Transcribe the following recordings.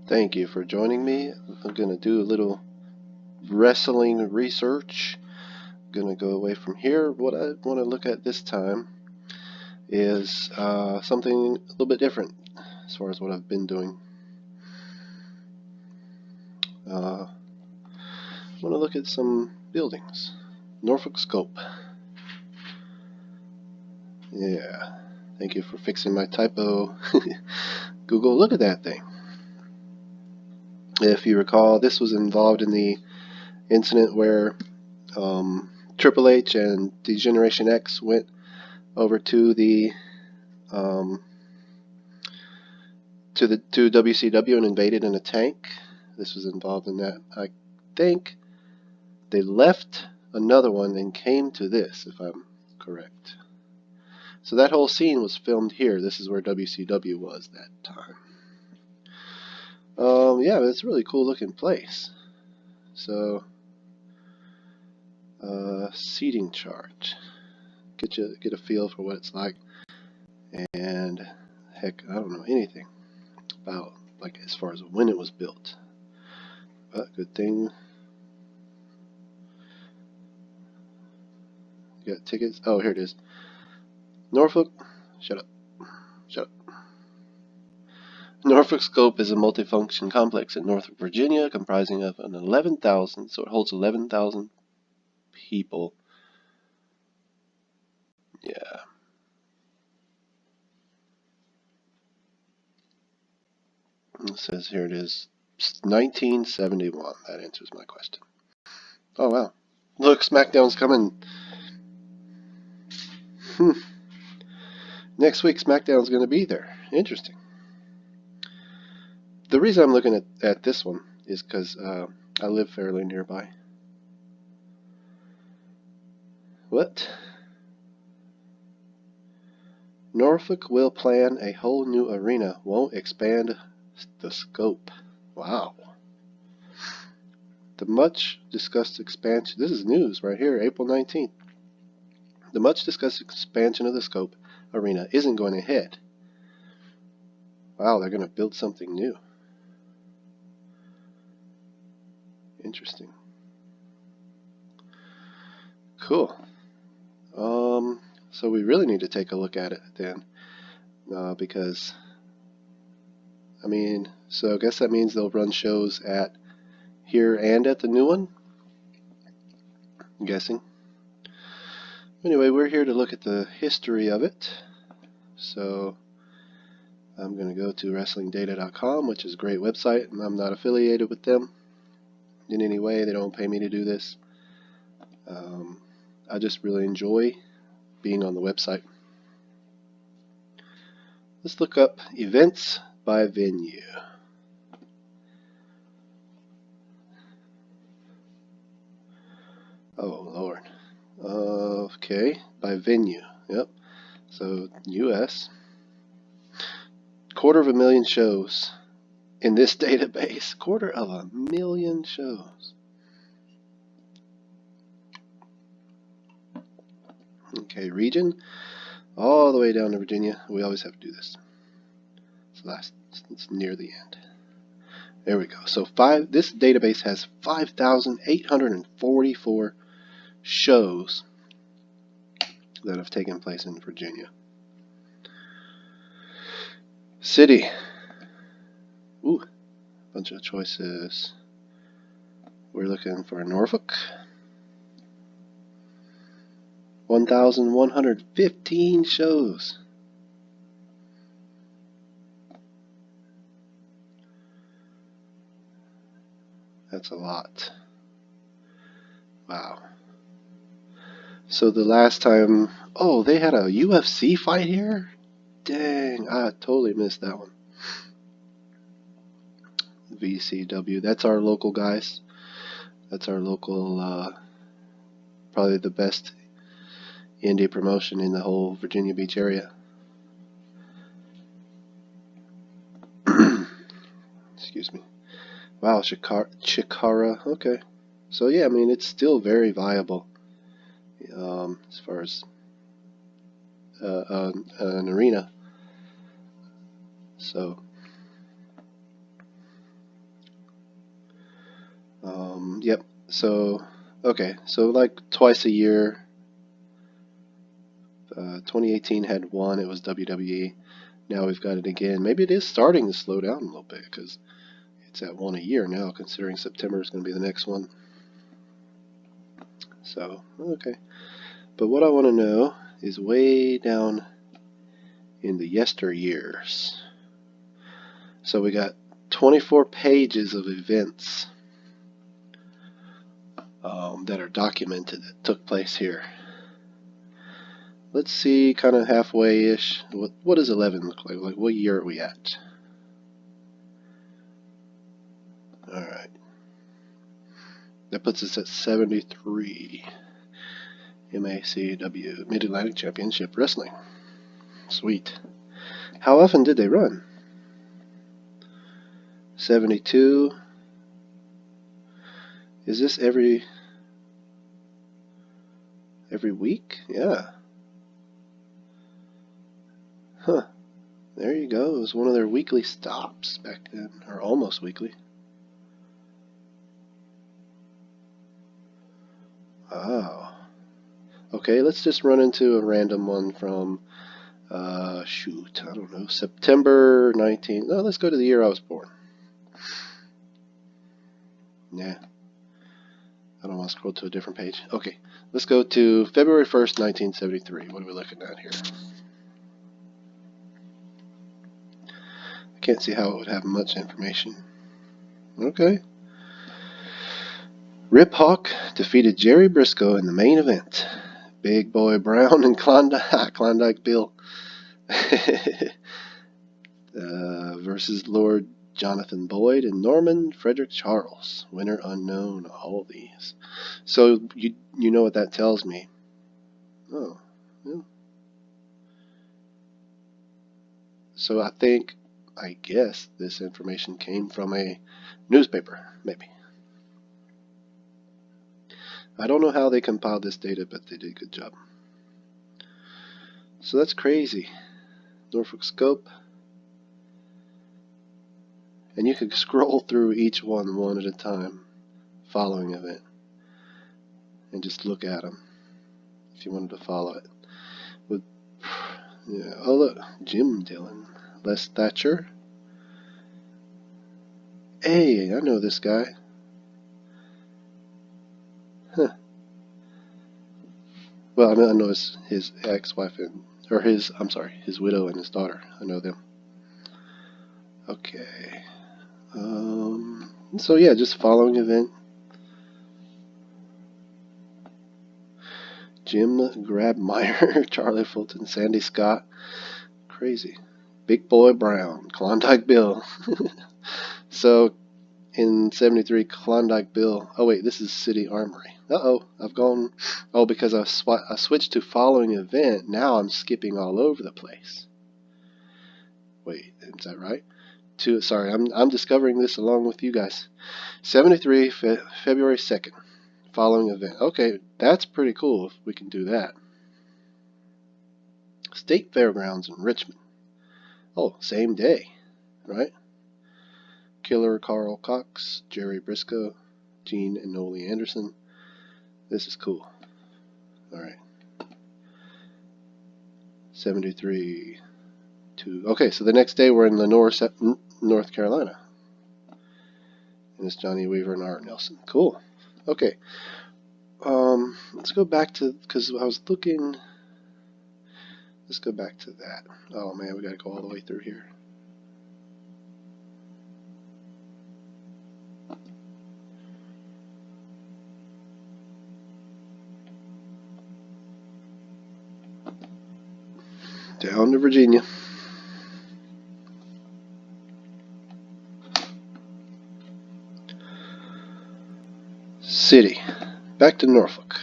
Thank you for joining me. I'm going to do a little wrestling research. I'm going to go away from here. What I want to look at this time is something a little bit different as far as what I've been doing. I want to look at some buildings. Norfolk Scope. Yeah. Thank you for fixing my typo. Google, look at that thing. If you recall, this was involved in the incident where Triple H and Degeneration X went over to the to WCW and invaded in a tank. This was involved in that. I think they left another one and came to this, if I'm correct. So that whole scene was filmed here. This is where WCW was that time. Yeah, it's a really cool looking place. So, seating chart. Get a feel for what it's like. And heck, I don't know anything about like as far as when it was built. But good thing. You got tickets? Oh, here it is. Norfolk. Shut up. Shut up. Norfolk Scope is a multifunction complex in Norfolk, Virginia, comprising of an 11,000, so it holds 11,000 people. Yeah. It says here it is 1971. That answers my question. Oh, wow. Look, SmackDown's coming. Next week, SmackDown's going to be there. Interesting. The reason I'm looking at this one is because I live fairly nearby. What? Norfolk will plan a whole new arena, won't expand the scope. Wow. The much discussed expansion, this is news right here, April 19th. The much discussed expansion of the Scope arena isn't going ahead. Wow, they're going to build something new. Interesting. Cool. So we really need to take a look at it then, because, I mean, so I guess that means they'll run shows at here and at the new one? I'm guessing. Anyway, we're here to look at the history of it. So I'm going to go to wrestlingdata.com, which is a great website, and I'm not affiliated with them in any way. They don't pay me to do this. I just really enjoy being on the website. Let's look up events by venue. Oh, Lord. Okay, by venue. Yep. So, U.S. 250,000 shows in this database. 250,000 shows. Okay, region. All the way down to Virginia. We always have to do this. So it's near the end. There we go. So this database has 5,844 shows that have taken place in Virginia. City. Ooh, bunch of choices. We're looking for Norfolk. 1,115 shows. That's a lot. Wow. So the last time, oh, they had a UFC fight here? Dang, I totally missed that one. VCW, that's our local guys. That's our local, probably the best indie promotion in the whole Virginia Beach area. Excuse me. Wow, Chikara. Okay. So yeah, I mean, it's still very viable as far as an arena. So Yep. So, okay. So like twice a year. 2018 had one. It was WWE. Now we've got it again. Maybe it is starting to slow down a little bit because it's at one a year now, considering September is going to be the next one. So, okay. But what I want to know is way down in the yesteryears. So we got 24 pages of events that are documented that took place here. Let's see, kind of halfway-ish. What does 11 look like? Like, what year are we at? Alright. That puts us at 73. MACW, Mid-Atlantic Championship Wrestling. Sweet. How often did they run? 72. Is this every week? Yeah. Huh. There you go. It was one of their weekly stops back then, or almost weekly. Wow. Okay, let's just run into a random one from, shoot, I don't know, September 19th. No, let's go to the year I was born. Nah. I don't want to scroll to a different page. Okay, let's go to February 1st, 1973. What are we looking at here? I can't see how it would have much information. Okay. Rip Hawk defeated Jerry Briscoe in the main event. Big Boy Brown and Klondike Bill versus Lord Jonathan Boyd and Norman Frederick Charles. Winner unknown. All these. So you know what that tells me? Oh, yeah. So I guess this information came from a newspaper, maybe. I don't know how they compiled this data, but they did a good job. So that's crazy. Norfolk Scope. And you could scroll through each one at a time, following event, and just look at them if you wanted to follow it. Yeah. Oh look, Jim Dillon, Les Thatcher. Hey, I know this guy. Huh. Well, I know his ex-wife his widow and his daughter. I know them. Okay. So yeah, just following event. Jim Grabmeyer, Charlie Fulton, Sandy Scott. Crazy. Big Boy Brown, Klondike Bill. So in 73, Klondike Bill. Oh wait, this is City Armory. I've gone. Oh, because I switched to following event. Now I'm skipping all over the place. Wait, is that right? Sorry, I'm discovering this along with you guys. 73, February 2nd, following event. Okay, that's pretty cool if we can do that. State Fairgrounds in Richmond. Oh, same day, right? Killer Carl Cox, Jerry Briscoe, Gene and Nolle Anderson. This is cool. Alright. 73 to... Okay, so the next day we're in Lenore, North Carolina. And it's Johnny Weaver and Art Nelson. Cool. Okay. Let's go back to... Because I was looking... Let's go back to that. Oh man, we gotta go all the way through here. Down to Virginia. City. Back to Norfolk.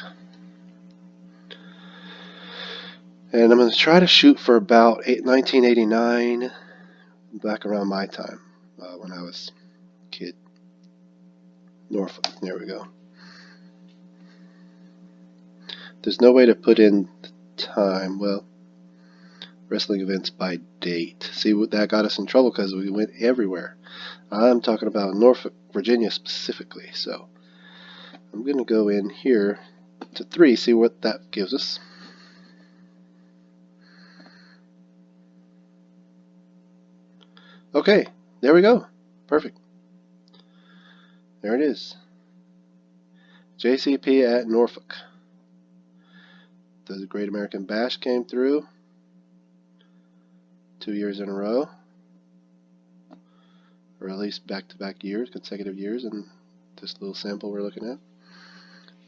And I'm going to try to shoot for about 1989, back around my time, when I was a kid. Norfolk. There we go. There's no way to put in the time. Well, wrestling events by date. See, what that got us in trouble because we went everywhere. I'm talking about Norfolk, Virginia specifically. So I'm going to go in here to 3, see what that gives us. Okay, there we go. Perfect. There it is. JCP at Norfolk. The Great American Bash came through 2 years in a row, or at least back-to-back years, consecutive years, and this little sample we're looking at.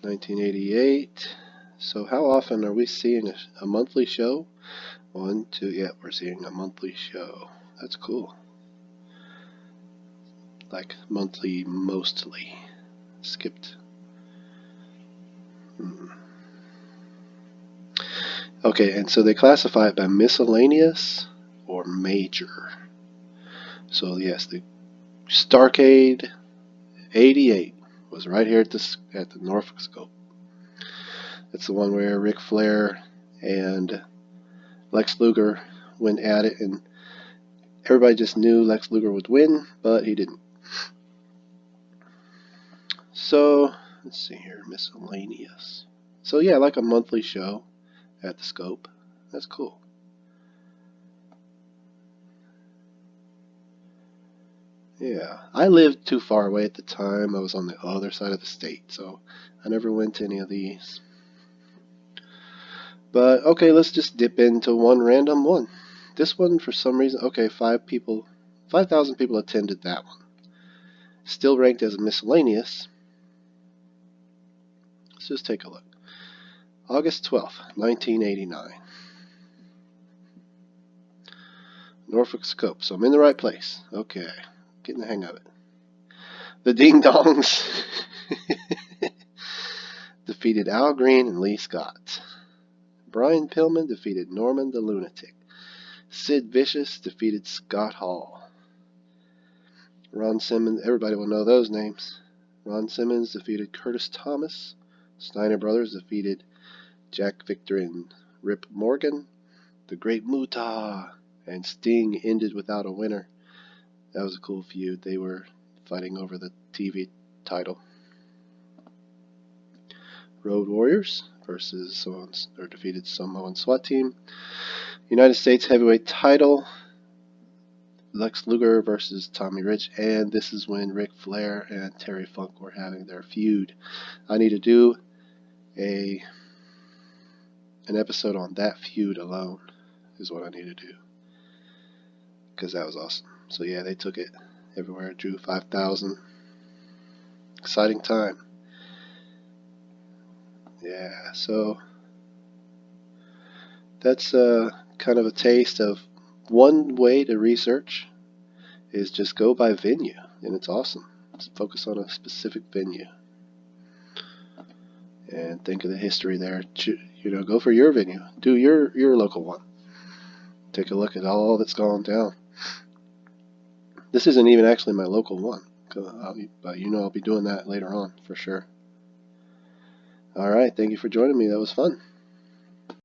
1988. So how often are we seeing a monthly show? 1, 2, yeah, we're seeing a monthly show. That's cool. Like monthly mostly. Skipped. Okay, and so they classify it by miscellaneous or major. So yes, the Starcade 88 was right here at the Norfolk Scope. That's the one where Ric Flair and Lex Luger went at it, and everybody just knew Lex Luger would win, but he didn't. So let's see here, miscellaneous. So yeah, like a monthly show at the Scope. That's cool. Yeah, I lived too far away at the time. I was on the other side of the state, so I never went to any of these. But okay, let's just dip into one random one. This one, for some reason, okay, 5,000 people attended that one. Still ranked as miscellaneous. Let's just take a look. August 12th, 1989. Norfolk Scope. So I'm in the right place. Okay, getting the hang of it. The Ding Dongs defeated Al Green and Lee Scott. Brian Pillman defeated Norman the Lunatic. Sid Vicious defeated Scott Hall. Ron Simmons, everybody will know those names. Ron Simmons defeated Curtis Thomas. Steiner Brothers defeated Jack Victor and Rip Morgan. The Great Muta and Sting ended without a winner. That was a cool feud. They were fighting over the TV title. Road Warriors versus defeated Samoan SWAT team. United States Heavyweight title. Lex Luger versus Tommy Rich, and this is when Ric Flair and Terry Funk were having their feud. I need to do an episode on that feud alone is what I need to do, because that was awesome. So yeah, they took it everywhere. It drew 5,000. Exciting time. Yeah, so that's kind of a taste of one way to research is just go by venue, and it's awesome. Just focus on a specific venue and think of the history there. Go for your venue. Do your local one. Take a look at all that's gone down. This isn't even actually my local one, but I'll be doing that later on for sure. All right, thank you for joining me. That was fun.